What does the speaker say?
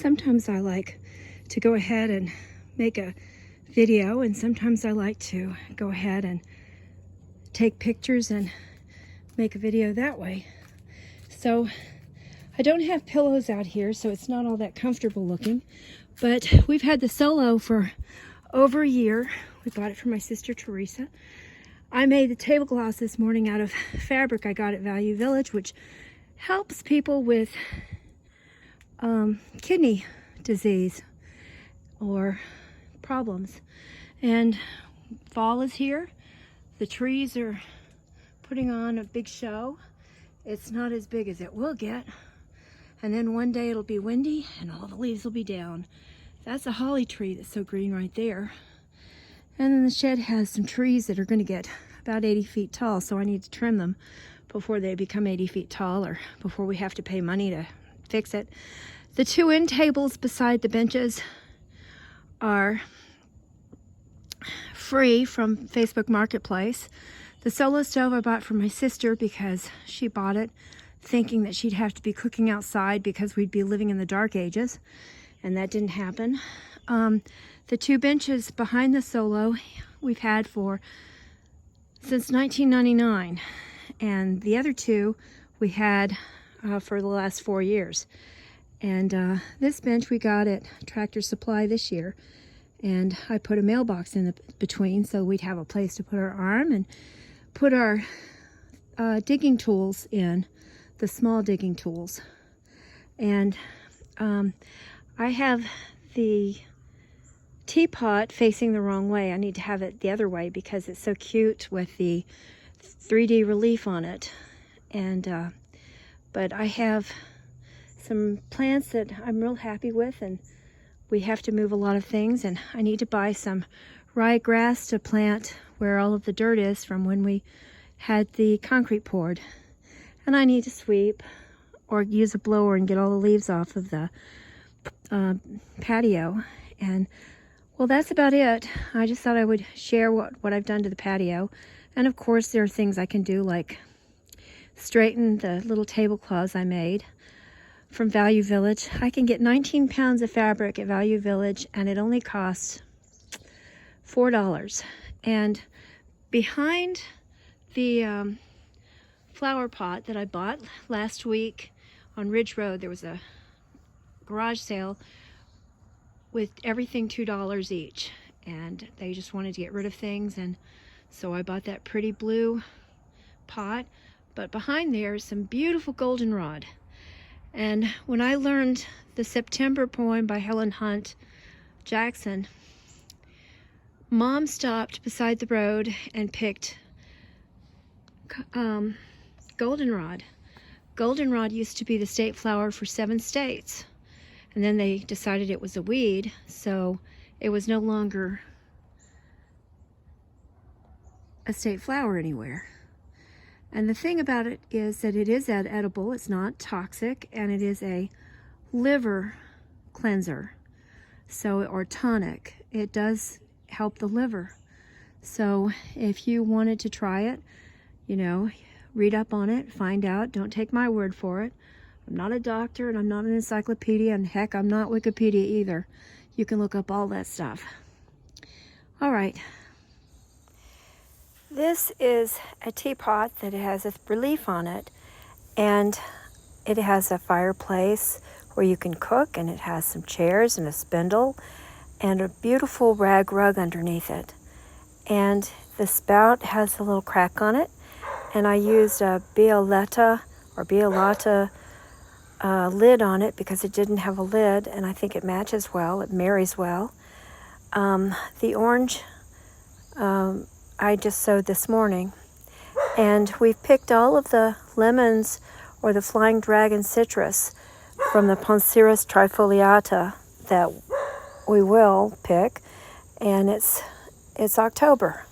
sometimes I like to go ahead and make a video, and sometimes I like to go ahead and take pictures and make a video that way. So I don't have pillows out here, so it's not all that comfortable looking, but we've had the Solo for over a year. We bought it for my sister Teresa. I made the tablecloths this morning out of fabric I got at Value Village, which helps people with kidney disease or problems. And fall is here. The trees are putting on a big show. It's not as big as it will get. And then one day it'll be windy and all the leaves will be down. That's a holly tree that's so green right there. And then the shed has some trees that are going to get about 80 feet tall, so I need to trim them before they become 80 feet tall or before we have to pay money to fix it. The two end tables beside the benches are free from Facebook Marketplace. The Solo stove I bought for my sister because she bought it thinking that she'd have to be cooking outside because we'd be living in the dark ages, and that didn't happen. The two benches behind the Solo we've had since 1999, and the other two we had for the last 4 years. And this bench we got at Tractor Supply this year, and I put a mailbox in between so we'd have a place to put our arm and put our digging tools in, the small digging tools. And I have the teapot facing the wrong way. I need to have it the other way because it's so cute with the 3D relief on it. And but I have some plants that I'm real happy with, and we have to move a lot of things, and I need to buy some ryegrass to plant where all of the dirt is from when we had the concrete poured. And I need to sweep or use a blower and get all the leaves off of the patio. And well, that's about it. I just thought I would share what I've done to the patio. And of course there are things I can do, like straighten the little tablecloths I made from Value Village. I can get 19 pounds of fabric at Value Village, and it only costs $4. And behind the flower pot that I bought last week on Ridge Road, there was a garage sale with everything $2 each, and they just wanted to get rid of things, and so I bought that pretty blue pot. But behind there is some beautiful goldenrod. And when I learned the September poem by Helen Hunt Jackson, Mom stopped beside the road and picked goldenrod. Goldenrod used to be the state flower for 7 states, and then they decided it was a weed, so it was no longer a state flower anywhere. And the thing about it is that it is edible, it's not toxic, and it is a liver cleanser, or tonic. It does help the liver. So if you wanted to try it, read up on it, find out. Don't take my word for it. I'm not a doctor, and I'm not an encyclopedia, and heck, I'm not Wikipedia either. You can look up all that stuff. All right. This is a teapot that has a relief on it, and it has a fireplace where you can cook, and it has some chairs and a spindle and a beautiful rag rug underneath it. And the spout has a little crack on it, and I used a Bioletta lid on it because it didn't have a lid, and I think it matches well, it marries well. The orange I just sowed this morning, and we've picked all of the lemons or the flying dragon citrus from the Panseris trifoliata that we will pick, and it's October.